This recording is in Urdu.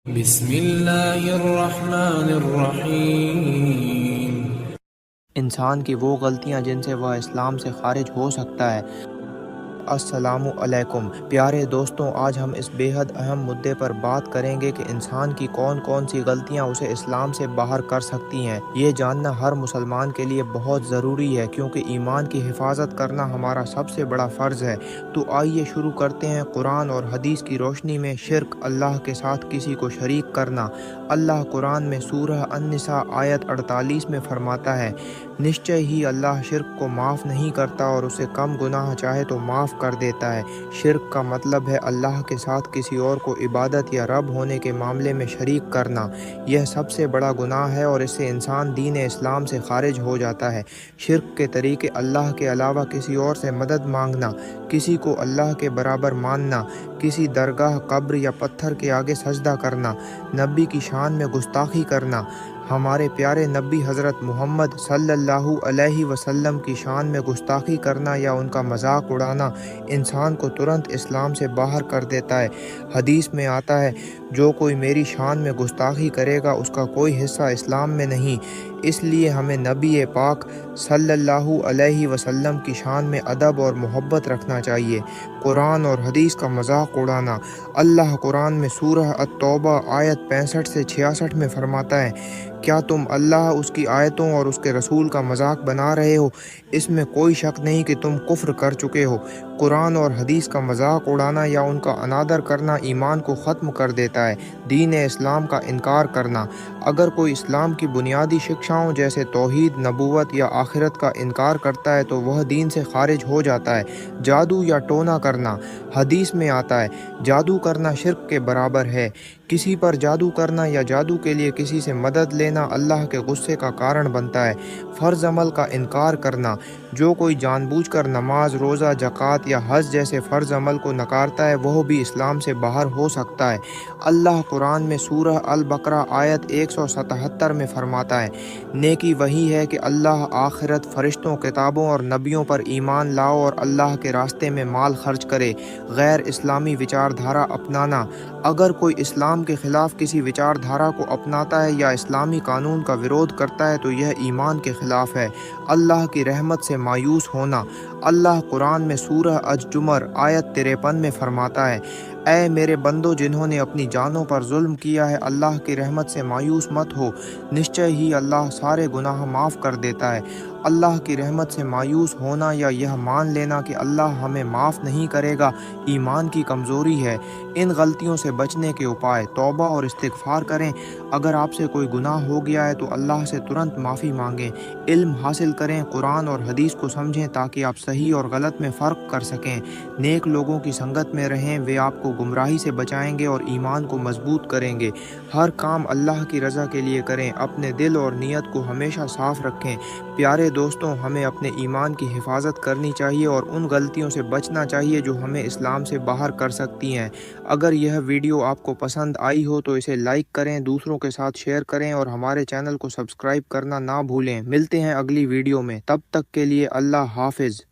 بسم اللہ الرحمن الرحیم۔ انسان کی وہ غلطیاں جن سے وہ اسلام سے خارج ہو سکتا ہے۔ السلام علیکم پیارے دوستوں، آج ہم اس بے حد اہم مدعے پر بات کریں گے کہ انسان کی کون کون سی غلطیاں اسے اسلام سے باہر کر سکتی ہیں۔ یہ جاننا ہر مسلمان کے لیے بہت ضروری ہے، کیونکہ ایمان کی حفاظت کرنا ہمارا سب سے بڑا فرض ہے۔ تو آئیے شروع کرتے ہیں۔ قرآن اور حدیث کی روشنی میں شرک، اللہ کے ساتھ کسی کو شریک کرنا۔ اللہ قرآن میں سورہ النساء آیت 48 میں فرماتا ہے، نشچے ہی اللہ شرک کو معاف نہیں کرتا اور اسے کم گناہ چاہے تو معاف کر دیتا ہے۔ شرک کا مطلب ہے اللہ کے ساتھ کسی اور کو عبادت یا رب ہونے کے معاملے میں شریک کرنا۔ یہ سب سے بڑا گناہ ہے اور اس سے انسان دین اسلام سے خارج ہو جاتا ہے۔ شرک کے طریقے: اللہ کے علاوہ کسی اور سے مدد مانگنا، کسی کو اللہ کے برابر ماننا، کسی درگاہ، قبر یا پتھر کے آگے سجدہ کرنا، نبی کی شان میں گستاخی کرنا، ہمارے پیارے نبی حضرت محمد صلی اللہ علیہ وسلم کی شان میں گستاخی کرنا یا ان کا مذاق اڑانا انسان کو ترنت اسلام سے باہر کر دیتا ہے۔ حدیث میں آتا ہے، جو کوئی میری شان میں گستاخی کرے گا اس کا کوئی حصہ اسلام میں نہیں۔ اس لیے ہمیں نبی پاک صلی اللہ علیہ وسلم کی شان میں ادب اور محبت رکھنا چاہیے۔ قرآن اور حدیث کا مذاق اڑانا: اللہ قرآن میں سورہ التوبہ آیت 65 سے 66 میں فرماتا ہے، کیا تم اللہ، اس کی آیتوں اور اس کے رسول کا مذاق بنا رہے ہو؟ اس میں کوئی شک نہیں کہ تم کفر کر چکے ہو۔ قرآن اور حدیث کا مذاق اڑانا یا ان کا انادر کرنا ایمان کو ختم کر دیتا ہے۔ دین اسلام کا انکار کرنا: اگر کوئی اسلام کی بنیادی شکشاؤں جیسے توحید، نبوت یا آخرت کا انکار کرتا ہے تو وہ دین سے خارج ہو جاتا ہے۔ جادو یا ٹونا کرنا: حدیث میں آتا ہے، جادو کرنا شرک کے برابر ہے۔ کسی پر جادو کرنا یا جادو کے لیے کسی سے مدد لینا اللہ کے غصے کا کارن بنتا ہے۔ فرض عمل کا انکار کرنا: جو کوئی جان بوجھ کر نماز، روزہ، زکوٰۃ یا حج جیسے فرض عمل کو نکارتا ہے وہ بھی اسلام سے باہر ہو سکتا ہے۔ اللہ قرآن میں سورہ البقرہ آیت 177 میں فرماتا ہے، نیکی وہی ہے کہ اللہ، آخرت، فرشتوں، کتابوں اور نبیوں پر ایمان لاؤ اور اللہ کے راستے میں مال خرچ کرے۔ غیر اسلامی وچار دھارا اپنانا: اگر کوئی اسلام کے خلاف کسی وچار دھارا کو اپناتا ہے یا اسلامی قانون کا ورودھ کرتا ہے تو یہ ایمان کے خلاف ہے۔ اللہ کی رحمت سے مایوس ہونا: اللہ قرآن میں سورہ الزمر آیت 53 میں فرماتا ہے، اے میرے بندو، جنہوں نے اپنی جانوں پر ظلم کیا ہے، اللہ کی رحمت سے مایوس مت ہو، نشچے ہی اللہ سارے گناہ معاف کر دیتا ہے۔ اللہ کی رحمت سے مایوس ہونا یا یہ مان لینا کہ اللہ ہمیں معاف نہیں کرے گا ایمان کی کمزوری ہے۔ ان غلطیوں سے بچنے کے اپائے: توبہ اور استغفار کریں۔ اگر آپ سے کوئی گناہ ہو گیا ہے تو اللہ سے ترنت معافی مانگیں۔ علم حاصل کریں، قرآن اور حدیث کو سمجھیں تاکہ آپ صحیح اور غلط میں فرق کر سکیں۔ نیک لوگوں کی سنگت میں رہیں، وہ آپ کو گمراہی سے بچائیں گے اور ایمان کو مضبوط کریں گے۔ ہر کام اللہ کی رضا کے لیے کریں، اپنے دل اور نیت کو ہمیشہ صاف رکھیں۔ پیارے دوستوں، ہمیں اپنے ایمان کی حفاظت کرنی چاہیے اور ان غلطیوں سے بچنا چاہیے جو ہمیں اسلام سے باہر کر سکتی ہیں۔ اگر یہ ویڈیو آپ کو پسند آئی ہو تو اسے لائک کریں، دوسروں کے ساتھ شیئر کریں اور ہمارے چینل کو سبسکرائب کرنا نہ بھولیں۔ ملتے ہیں اگلی ویڈیو میں، تب تک کے لیے اللہ حافظ۔